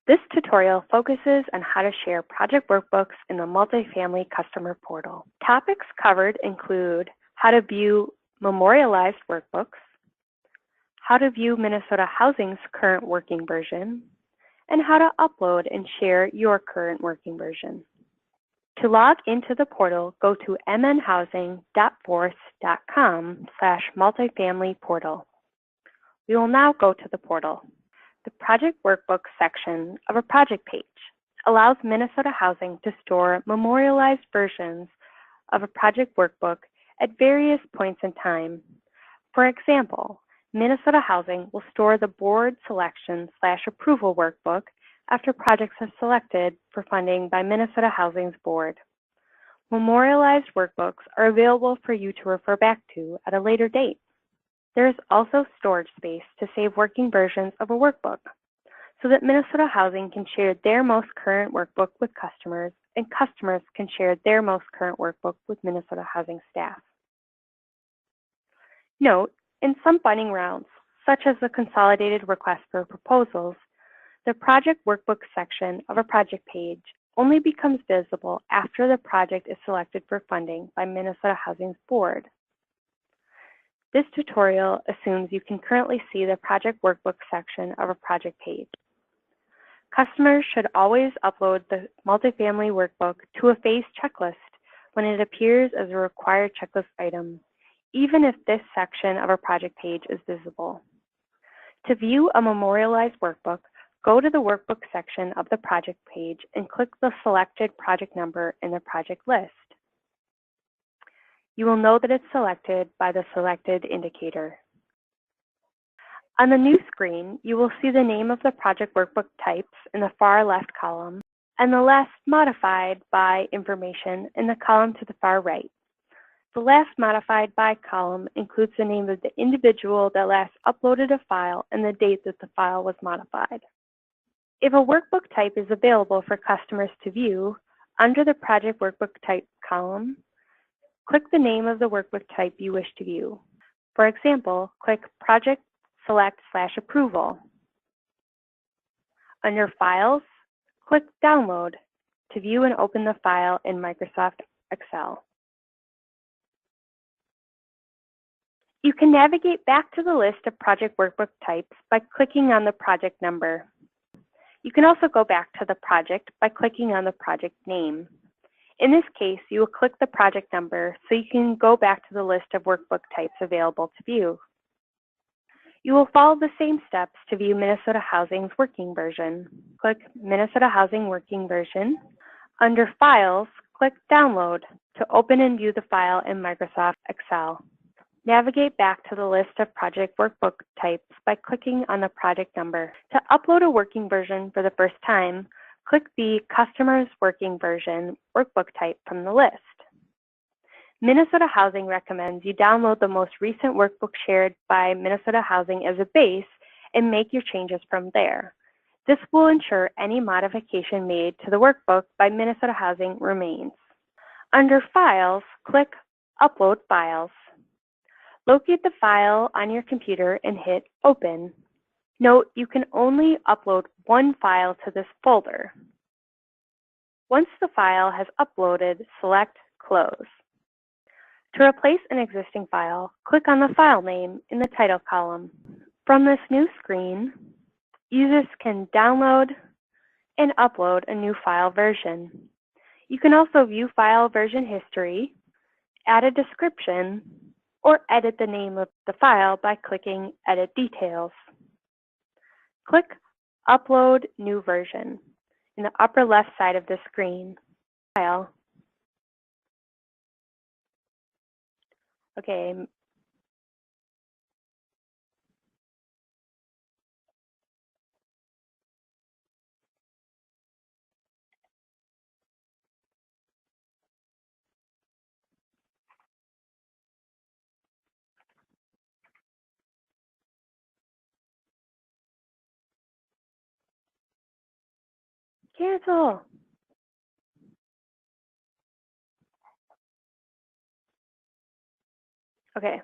This tutorial focuses on how to share project workbooks in the Multifamily Customer Portal. Topics covered include how to view memorialized workbooks, how to view Minnesota Housing's current working version, and how to upload and share your current working version. To log into the portal, go to mnhousing.force.com/multifamilyportal. We will now go to the portal. The Project Workbooks section of a project page allows Minnesota Housing to store memorialized versions of a project workbook at various points in time. For example, Minnesota Housing will store the board selection/approval workbook after projects are selected for funding by Minnesota Housing's board. Memorialized workbooks are available for you to refer back to at a later date. There is also storage space to save working versions of a workbook so that Minnesota Housing can share their most current workbook with customers and customers can share their most current workbook with Minnesota Housing staff. Note, in some funding rounds, such as the Consolidated Request for Proposals, the Project Workbook section of a project page only becomes visible after the project is selected for funding by Minnesota Housing's board. This tutorial assumes you can currently see the Project Workbook section of a project page. Customers should always upload the multifamily workbook to a phase checklist when it appears as a required checklist item, even if this section of a project page is visible. To view a memorialized workbook, go to the Workbook section of the project page and click the selected project number in the project list. You will know that it's selected by the selected indicator. On the new screen, you will see the name of the project workbook types in the far left column and the last modified by information in the column to the far right. The last modified by column includes the name of the individual that last uploaded a file and the date that the file was modified. If a workbook type is available for customers to view, under the Project Workbook Type column, click the name of the workbook type you wish to view. For example, click Project Select/Approval. Under Files, click Download to view and open the file in Microsoft Excel. You can navigate back to the list of project workbook types by clicking on the project number. You can also go back to the project by clicking on the project name. In this case, you will click the project number so you can go back to the list of workbook types available to view. You will follow the same steps to view Minnesota Housing's working version. Click Minnesota Housing Working Version. Under Files, click Download to open and view the file in Microsoft Excel. Navigate back to the list of project workbook types by clicking on the project number. To upload a working version for the first time, click the Customer's Working Version workbook type from the list. Minnesota Housing recommends you download the most recent workbook shared by Minnesota Housing as a base and make your changes from there. This will ensure any modification made to the workbook by Minnesota Housing remains. Under Files, click Upload Files. Locate the file on your computer and hit Open. Note, you can only upload one file to this folder. Once the file has uploaded, select Close. To replace an existing file, click on the file name in the title column. From this new screen, users can download and upload a new file version. You can also view file version history, add a description, or edit the name of the file by clicking Edit Details. Click Upload New Version in the upper left side of the screen. File. Okay. Cancel. Okay.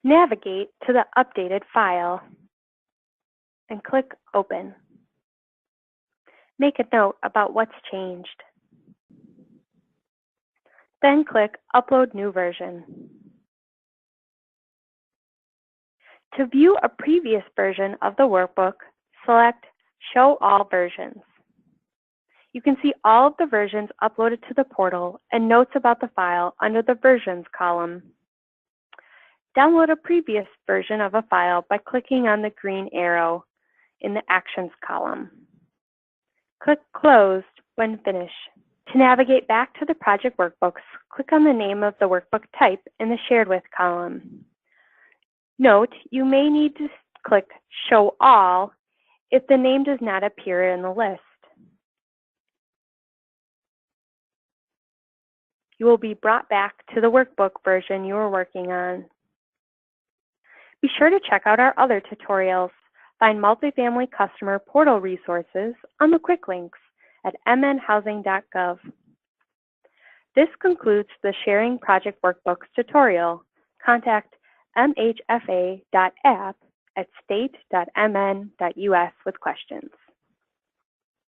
Navigate to the updated file and click Open. Make a note about what's changed. Then click Upload New Version. To view a previous version of the workbook, select Show All Versions. You can see all of the versions uploaded to the portal and notes about the file under the Versions column. Download a previous version of a file by clicking on the green arrow in the Actions column. Click Close when finished. To navigate back to the project workbooks, click on the name of the workbook type in the Shared With column. Note, you may need to click Show All if the name does not appear in the list. You will be brought back to the workbook version you are working on. Be sure to check out our other tutorials. Find multifamily customer portal resources on the quick links at mnhousing.gov. This concludes the Sharing Project Workbooks tutorial. Contact mhfa.app@state.mn.us with questions.